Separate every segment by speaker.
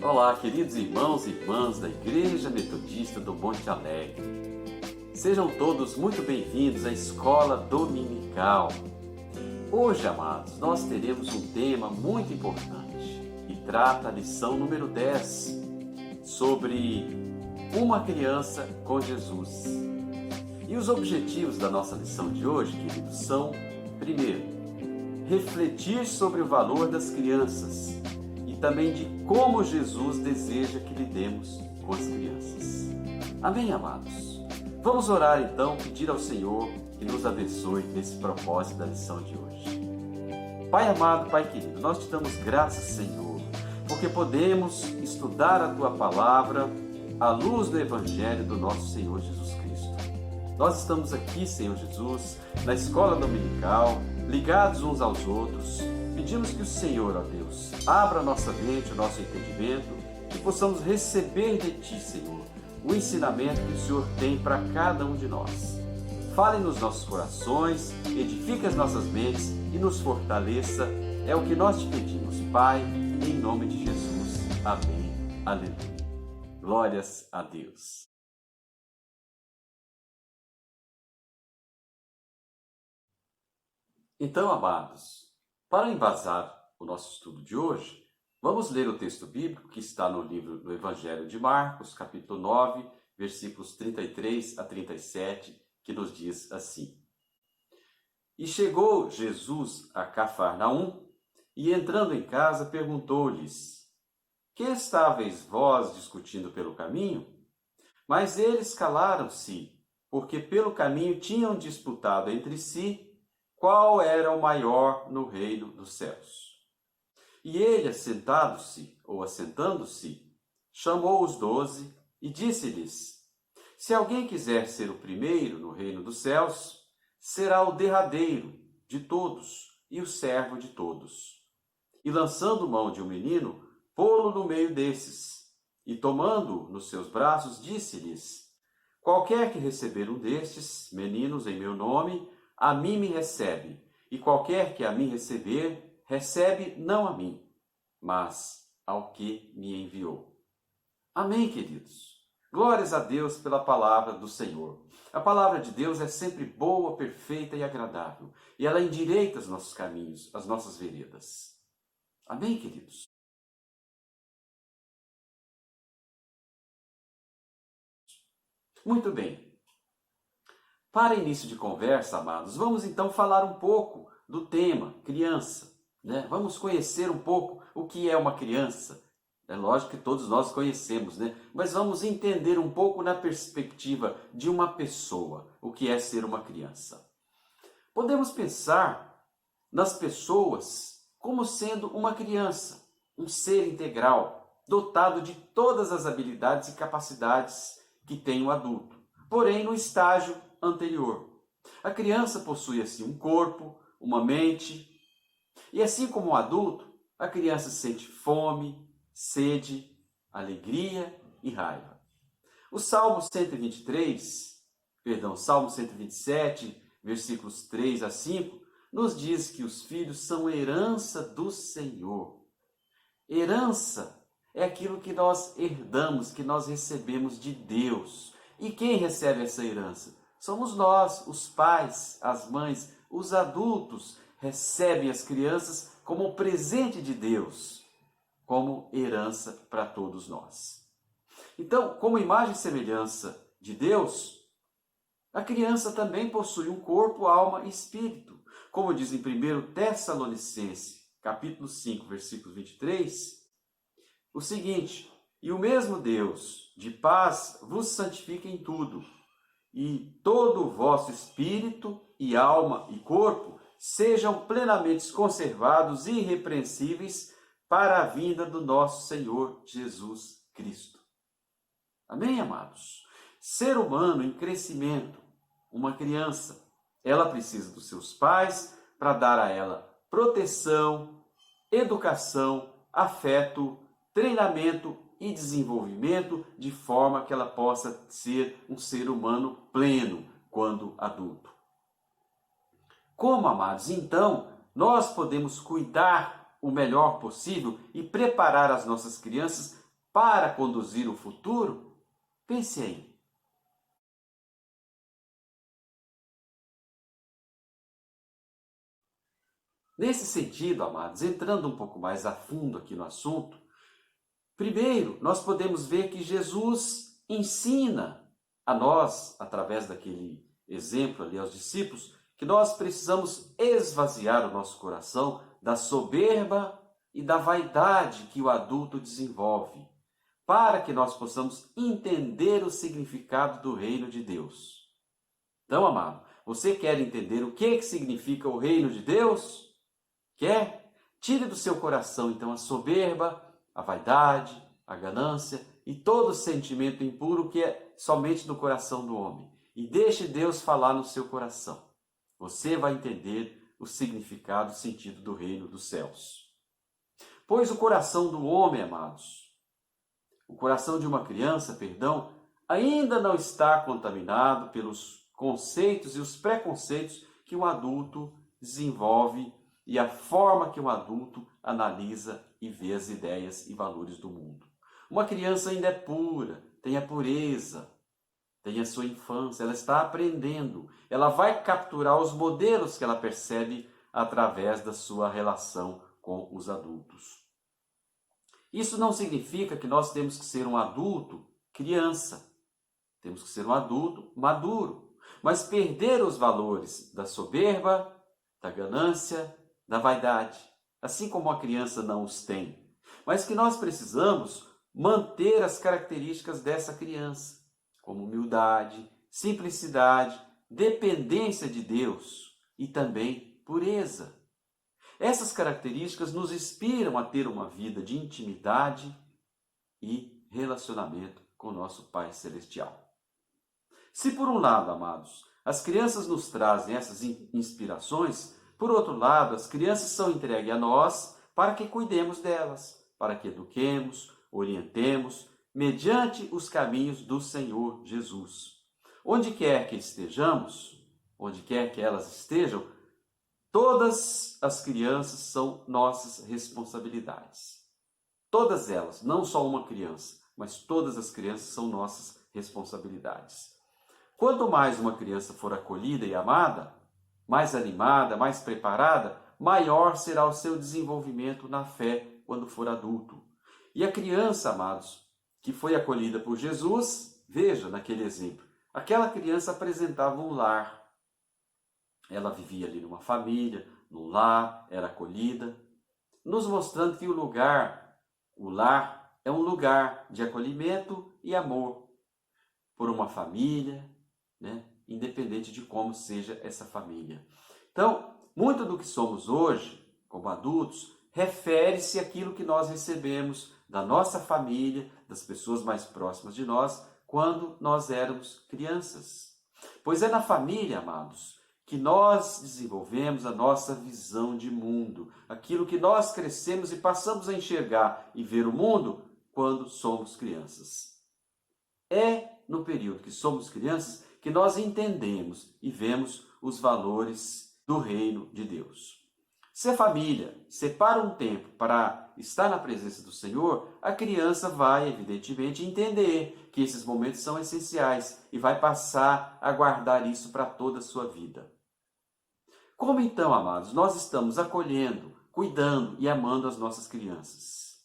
Speaker 1: Olá, queridos irmãos e irmãs da Igreja Metodista do Monte Alegre. Sejam todos muito bem-vindos à Escola Dominical. Hoje, amados, nós teremos um tema muito importante que trata a lição número 10 sobre uma criança com Jesus. E os objetivos da nossa lição de hoje, queridos, são, primeiro, refletir sobre o valor das crianças e também de como Jesus deseja que lidemos com as crianças. Amém, amados? Vamos orar então, pedir ao Senhor que nos abençoe nesse propósito da lição de hoje. Pai amado, Pai querido, nós te damos graças, Senhor, porque podemos estudar a Tua Palavra à luz do Evangelho do nosso Senhor Jesus Cristo. Nós estamos aqui, Senhor Jesus, na Escola Dominical, ligados uns aos outros. Pedimos que o Senhor, ó Deus, abra a nossa mente, o nosso entendimento, que possamos receber de Ti, Senhor, o ensinamento que o Senhor tem para cada um de nós. Fale nos nossos corações, edifique as nossas mentes e nos fortaleça. É o que nós te pedimos, Pai, em nome de Jesus. Amém. Aleluia. Glórias a Deus. Então, amados, para embasar o nosso estudo de hoje, vamos ler o texto bíblico que está no livro do Evangelho de Marcos, capítulo 9, versículos 33 a 37, que nos diz assim: E chegou Jesus a Cafarnaum, e entrando em casa, perguntou-lhes: Que estáveis vós discutindo pelo caminho? Mas eles calaram-se, porque pelo caminho tinham disputado entre si qual era o maior no reino dos céus. E ele, assentando-se, chamou os 12 e disse-lhes: Se alguém quiser ser o primeiro no reino dos céus, será o derradeiro de todos e o servo de todos. E lançando mão de um menino, pô-lo no meio desses, e tomando-o nos seus braços, disse-lhes: Qualquer que receber um destes meninos em meu nome, a mim me recebe, e qualquer que a mim receber, recebe não a mim, mas ao que me enviou. Amém, queridos? Glórias a Deus pela palavra do Senhor. A palavra de Deus é sempre boa, perfeita e agradável, e ela endireita os nossos caminhos, as nossas veredas. Amém, queridos? Muito bem. Para início de conversa, amados, vamos então falar um pouco do tema criança, né? Vamos conhecer um pouco o que é uma criança. É lógico que todos nós conhecemos, né? Mas vamos entender um pouco na perspectiva de uma pessoa, o que é ser uma criança. Podemos pensar nas pessoas como sendo uma criança, um ser integral, dotado de todas as habilidades e capacidades que tem o adulto, porém no estágio anterior. A criança possui assim um corpo, uma mente, e assim como o adulto, a criança sente fome, sede, alegria e raiva. O Salmo 127, versículos 3 a 5, nos diz que os filhos são herança do Senhor. Herança é aquilo que nós herdamos, que nós recebemos de Deus. E quem recebe essa herança? Somos nós, os pais, as mães, os adultos recebem as crianças como presente de Deus, como herança para todos nós. Então, como imagem e semelhança de Deus, a criança também possui um corpo, alma e espírito. Como diz em 1 Tessalonicenses, capítulo 5, versículo 23, o seguinte: E o mesmo Deus de paz vos santifique em tudo, e todo o vosso espírito e alma e corpo sejam plenamente conservados e irrepreensíveis para a vinda do nosso Senhor Jesus Cristo. Amém, amados? Ser humano em crescimento, uma criança, ela precisa dos seus pais para dar a ela proteção, educação, afeto, treinamento e desenvolvimento, de forma que ela possa ser um ser humano pleno quando adulto. Como, amados, então, nós podemos cuidar o melhor possível e preparar as nossas crianças para conduzir o futuro? Pense aí. Nesse sentido, amados, entrando um pouco mais a fundo aqui no assunto, primeiro nós podemos ver que Jesus ensina a nós, através daquele exemplo ali aos discípulos, que nós precisamos esvaziar o nosso coração da soberba e da vaidade que o adulto desenvolve, para que nós possamos entender o significado do reino de Deus. Então, amado, você quer entender o que significa o reino de Deus? Quer? Tire do seu coração, então, a soberba, a vaidade, a ganância e todo sentimento impuro que é somente do coração do homem. E deixe Deus falar no seu coração. Você vai entender o significado, o sentido do reino dos céus. Pois o coração do homem, amados, o coração de uma criança, perdão, ainda não está contaminado pelos conceitos e os preconceitos que um adulto desenvolve e a forma que um adulto analisa e vê as ideias e valores do mundo. Uma criança ainda é pura, tem a pureza, tem a sua infância, ela está aprendendo, ela vai capturar os modelos que ela percebe através da sua relação com os adultos. Isso não significa que nós temos que ser um adulto criança, temos que ser um adulto maduro, mas perder os valores da soberba, da ganância, da vaidade, assim como a criança não os tem, mas que nós precisamos manter as características dessa criança, como humildade, simplicidade, dependência de Deus e também pureza. Essas características nos inspiram a ter uma vida de intimidade e relacionamento com o nosso Pai Celestial. Se por um lado, amados, as crianças nos trazem essas inspirações, por outro lado, as crianças são entregues a nós para que cuidemos delas, para que eduquemos, orientemos, mediante os caminhos do Senhor Jesus. Onde quer que estejamos, onde quer que elas estejam, todas as crianças são nossas responsabilidades. Todas elas, não só uma criança, mas todas as crianças são nossas responsabilidades. Quanto mais uma criança for acolhida e amada, mais animada, mais preparada, maior será o seu desenvolvimento na fé quando for adulto. E a criança, amados, que foi acolhida por Jesus, veja naquele exemplo, aquela criança apresentava um lar. Ela vivia ali numa família, num lar, era acolhida, nos mostrando que o lar, é um lugar de acolhimento e amor por uma família, né? Independente de como seja essa família. Então, muito do que somos hoje, como adultos, refere-se àquilo que nós recebemos da nossa família, das pessoas mais próximas de nós, quando nós éramos crianças. Pois é na família, amados, que nós desenvolvemos a nossa visão de mundo, aquilo que nós crescemos e passamos a enxergar e ver o mundo quando somos crianças. É no período que somos crianças que nós entendemos e vemos os valores do reino de Deus. Se a família separa um tempo para estar na presença do Senhor, a criança vai, evidentemente, entender que esses momentos são essenciais e vai passar a guardar isso para toda a sua vida. Como então, amados, nós estamos acolhendo, cuidando e amando as nossas crianças?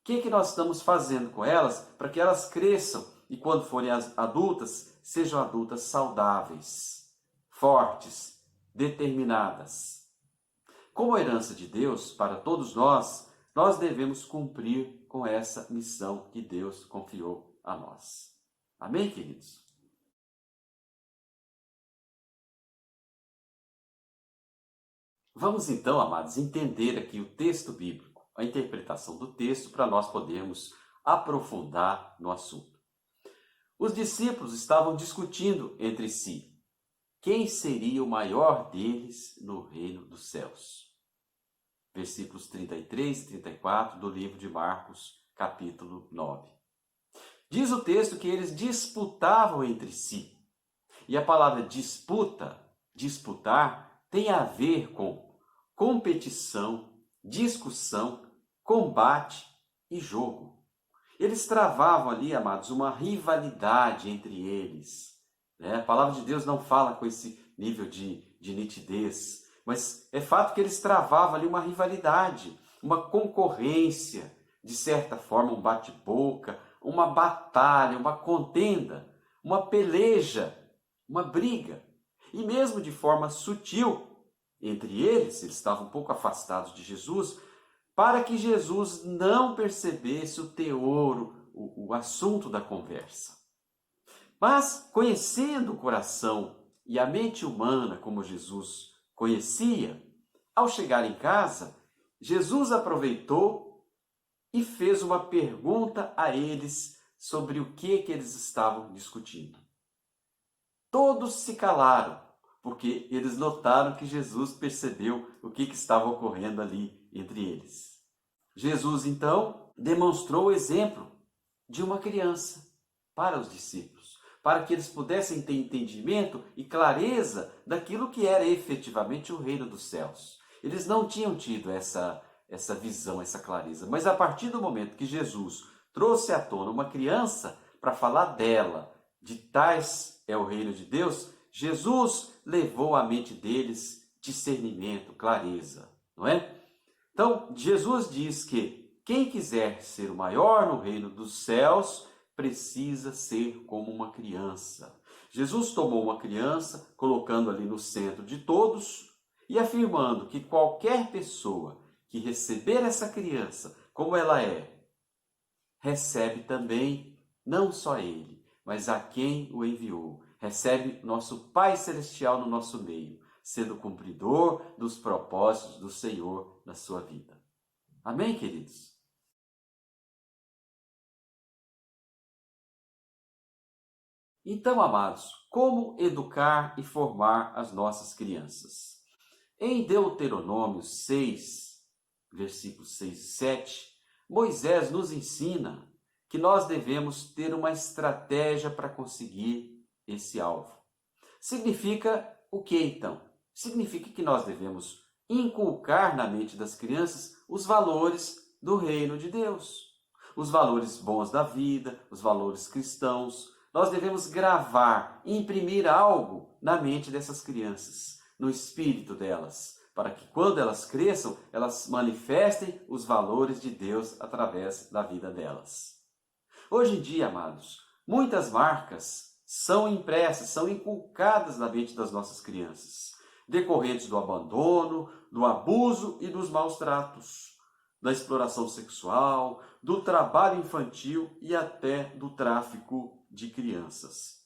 Speaker 1: O que nós estamos fazendo com elas para que elas cresçam e, quando forem adultas, sejam adultas saudáveis, fortes, determinadas? Como herança de Deus para todos nós, nós devemos cumprir com essa missão que Deus confiou a nós. Amém, queridos? Vamos então, amados, entender aqui o texto bíblico, a interpretação do texto, para nós podermos aprofundar no assunto. Os discípulos estavam discutindo entre si quem seria o maior deles no reino dos céus. Versículos 33 e 34 do livro de Marcos, capítulo 9. Diz o texto que eles disputavam entre si. E a palavra disputa, disputar, tem a ver com competição, discussão, combate e jogo. Eles travavam ali, amados, uma rivalidade entre eles. Né? A palavra de Deus não fala com esse nível de nitidez, mas é fato que eles travavam ali uma rivalidade, uma concorrência, de certa forma um bate-boca, uma batalha, uma contenda, uma peleja, uma briga. E mesmo de forma sutil, entre eles estavam um pouco afastados de Jesus, para que Jesus não percebesse o teor, o assunto da conversa. Mas, conhecendo o coração e a mente humana como Jesus conhecia, ao chegar em casa, Jesus aproveitou e fez uma pergunta a eles sobre o que eles estavam discutindo. Todos se calaram, porque eles notaram que Jesus percebeu o que estava ocorrendo ali entre eles. Jesus, então, demonstrou o exemplo de uma criança para os discípulos, para que eles pudessem ter entendimento e clareza daquilo que era efetivamente o reino dos céus. Eles não tinham tido essa visão, essa clareza, mas a partir do momento que Jesus trouxe à tona uma criança para falar dela, de tais é o reino de Deus, Jesus levou à mente deles discernimento, clareza, não é? Então, Jesus diz que quem quiser ser o maior no reino dos céus precisa ser como uma criança. Jesus tomou uma criança, colocando ali no centro de todos e afirmando que qualquer pessoa que receber essa criança como ela é, recebe também não só ele, mas a quem o enviou. Recebe nosso Pai Celestial no nosso meio, sendo cumpridor dos propósitos do Senhor na sua vida. Amém, queridos? Então, amados, como educar e formar as nossas crianças? Em Deuteronômio 6, versículos 6 e 7, Moisés nos ensina que nós devemos ter uma estratégia para conseguir esse alvo. Significa o que então? Significa que nós devemos inculcar na mente das crianças os valores do reino de Deus, os valores bons da vida, os valores cristãos. Nós devemos gravar, imprimir algo na mente dessas crianças, no espírito delas, para que quando elas cresçam, elas manifestem os valores de Deus através da vida delas. Hoje em dia, amados, muitas marcas são impressas, são inculcadas na mente das nossas crianças, decorrentes do abandono, do abuso e dos maus tratos, da exploração sexual, do trabalho infantil e até do tráfico de crianças.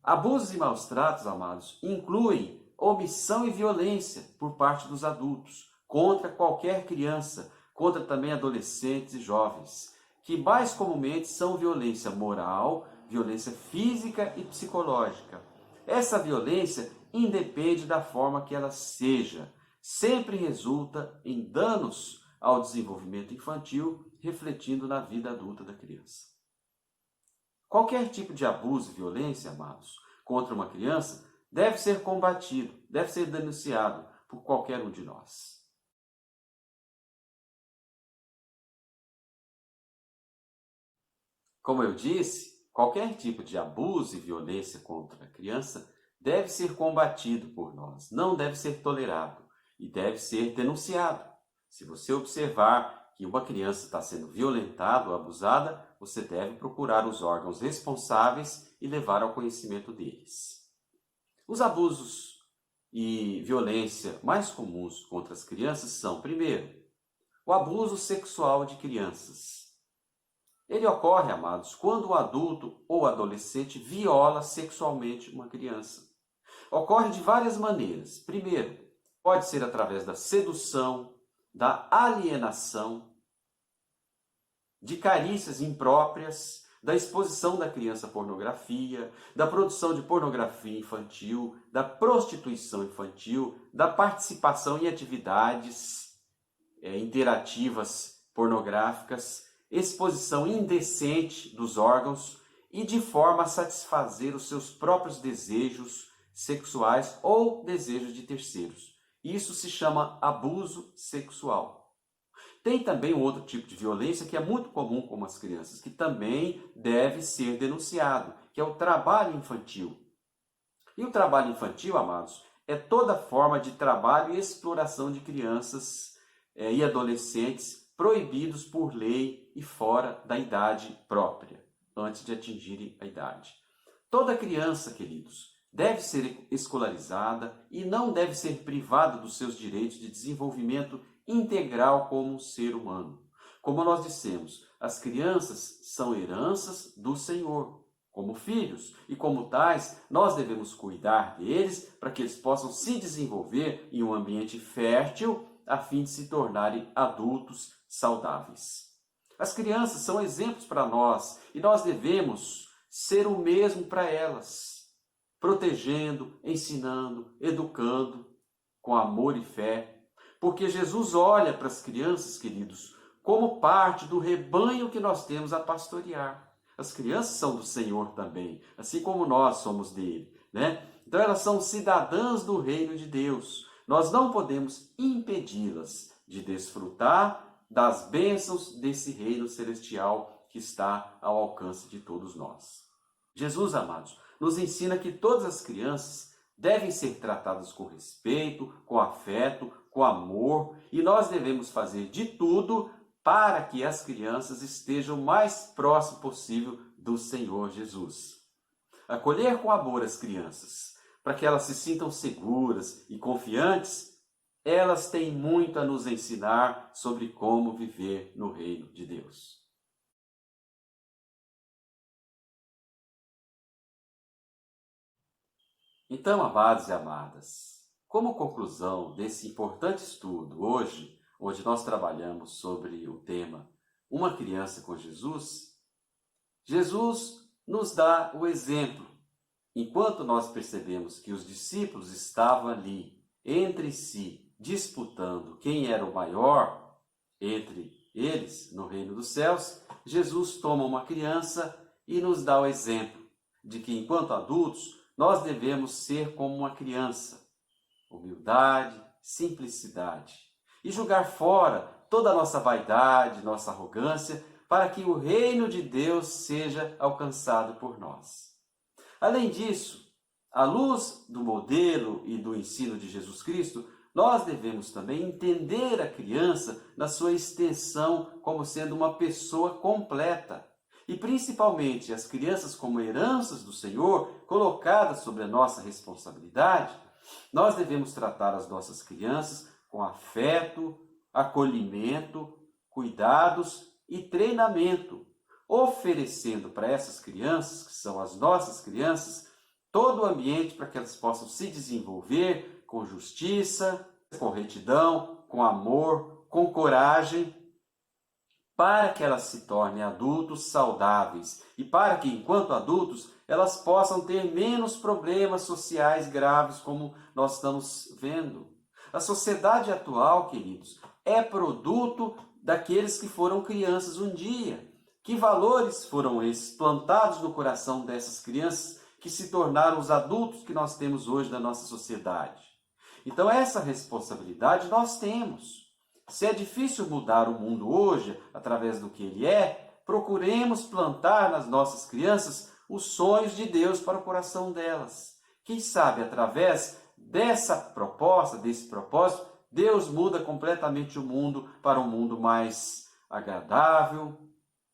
Speaker 1: Abusos e maus tratos, amados, incluem omissão e violência por parte dos adultos contra qualquer criança, contra também adolescentes e jovens, que mais comumente são violência moral, violência física e psicológica. Essa violência independe da forma que ela seja, sempre resulta em danos ao desenvolvimento infantil, refletindo na vida adulta da criança. Qualquer tipo de abuso e violência, amados, contra uma criança deve ser combatido, deve ser denunciado por qualquer um de nós. Como eu disse, qualquer tipo de abuso e violência contra a criança deve ser combatido por nós, não deve ser tolerado e deve ser denunciado. Se você observar que uma criança está sendo violentada ou abusada, você deve procurar os órgãos responsáveis e levar ao conhecimento deles. Os abusos e violência mais comuns contra as crianças são, primeiro, o abuso sexual de crianças. Ele ocorre, amados, quando o adulto ou adolescente viola sexualmente uma criança. Ocorre de várias maneiras. Primeiro, pode ser através da sedução, da alienação, de carícias impróprias, da exposição da criança à pornografia, da produção de pornografia infantil, da prostituição infantil, da participação em atividades interativas pornográficas, exposição indecente dos órgãos e de forma a satisfazer os seus próprios desejos sexuais ou desejos de terceiros. Isso se chama abuso sexual. Tem também um outro tipo de violência que é muito comum com as crianças, que também deve ser denunciado, que é o trabalho infantil. E o trabalho infantil, amados, é toda forma de trabalho e exploração de crianças e adolescentes proibidos por lei e fora da idade própria, antes de atingirem a idade. Toda criança, queridos, deve ser escolarizada e não deve ser privada dos seus direitos de desenvolvimento integral como um ser humano. Como nós dissemos, as crianças são heranças do Senhor, como filhos, e como tais, nós devemos cuidar deles para que eles possam se desenvolver em um ambiente fértil, a fim de se tornarem adultos saudáveis. As crianças são exemplos para nós e nós devemos ser o mesmo para elas, protegendo, ensinando, educando com amor e fé, porque Jesus olha para as crianças, queridos, como parte do rebanho que nós temos a pastorear. As crianças são do Senhor também, assim como nós somos dele, né? Então elas são cidadãs do reino de Deus. Nós não podemos impedi-las de desfrutar das bênçãos desse reino celestial que está ao alcance de todos nós. Jesus, amados, nos ensina que todas as crianças devem ser tratadas com respeito, com afeto, com amor, e nós devemos fazer de tudo para que as crianças estejam o mais próximo possível do Senhor Jesus. Acolher com amor as crianças, para que elas se sintam seguras e confiantes, elas têm muito a nos ensinar sobre como viver no reino de Deus. Então, amados e amadas, como conclusão desse importante estudo hoje, onde nós trabalhamos sobre o tema Uma Criança com Jesus, Jesus nos dá o exemplo. Enquanto nós percebemos que os discípulos estavam ali, entre si, disputando quem era o maior entre eles no reino dos céus, Jesus toma uma criança e nos dá o exemplo de que, enquanto adultos, nós devemos ser como uma criança. Humildade, simplicidade. E jogar fora toda a nossa vaidade, nossa arrogância, para que o reino de Deus seja alcançado por nós. Além disso, à luz do modelo e do ensino de Jesus Cristo, nós devemos também entender a criança na sua extensão como sendo uma pessoa completa. E principalmente as crianças como heranças do Senhor, colocadas sobre a nossa responsabilidade, nós devemos tratar as nossas crianças com afeto, acolhimento, cuidados e treinamento, oferecendo para essas crianças, que são as nossas crianças, todo o ambiente para que elas possam se desenvolver com justiça, com retidão, com amor, com coragem, para que elas se tornem adultos saudáveis e para que, enquanto adultos, elas possam ter menos problemas sociais graves como nós estamos vendo. A sociedade atual, queridos, é produto daqueles que foram crianças um dia. Que valores foram esses plantados no coração dessas crianças que se tornaram os adultos que nós temos hoje na nossa sociedade? Então essa responsabilidade nós temos. Se é difícil mudar o mundo hoje através do que ele é, procuremos plantar nas nossas crianças os sonhos de Deus para o coração delas. Quem sabe através dessa proposta, desse propósito, Deus muda completamente o mundo para um mundo mais agradável,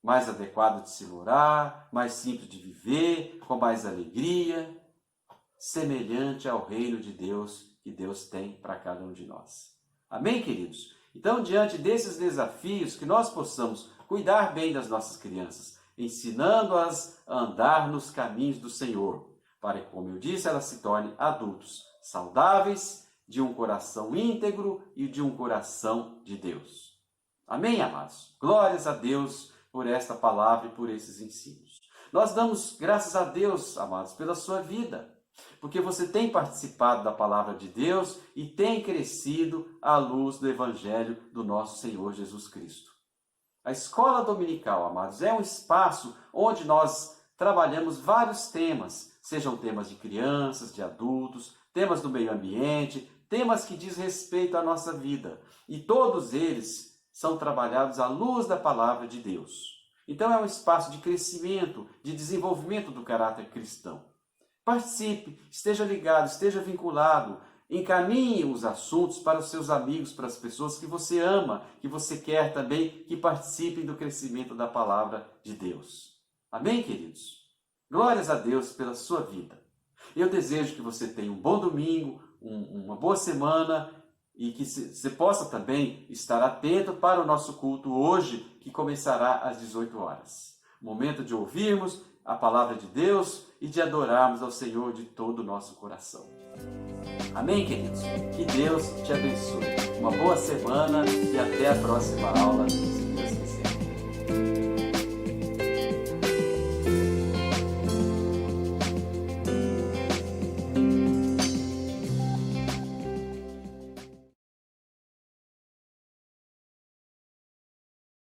Speaker 1: mais adequado de se morar, mais simples de viver, com mais alegria, semelhante ao reino de Deus que Deus tem para cada um de nós. Amém, queridos? Então, diante desses desafios, que nós possamos cuidar bem das nossas crianças, ensinando-as a andar nos caminhos do Senhor, para que, como eu disse, elas se tornem adultos saudáveis, de um coração íntegro e de um coração de Deus. Amém, amados? Glórias a Deus por esta palavra e por esses ensinos. Nós damos graças a Deus, amados, pela sua vida, porque você tem participado da palavra de Deus e tem crescido à luz do Evangelho do nosso Senhor Jesus Cristo. A escola dominical, amados, é um espaço onde nós trabalhamos vários temas, sejam temas de crianças, de adultos, temas do meio ambiente, temas que diz respeito à nossa vida. E todos eles são trabalhados à luz da palavra de Deus. Então é um espaço de crescimento, de desenvolvimento do caráter cristão. Participe, esteja ligado, esteja vinculado, encaminhe os assuntos para os seus amigos, para as pessoas que você ama, que você quer também que participem do crescimento da palavra de Deus. Amém, queridos? Glórias a Deus pela sua vida. Eu desejo que você tenha um bom domingo, uma boa semana e que você possa também estar atento para o nosso culto hoje, que começará às 18 horas. Momento de ouvirmos a palavra de Deus e de adorarmos ao Senhor de todo o nosso coração. Amém, queridos? Que Deus te abençoe. Uma boa semana e até a próxima aula.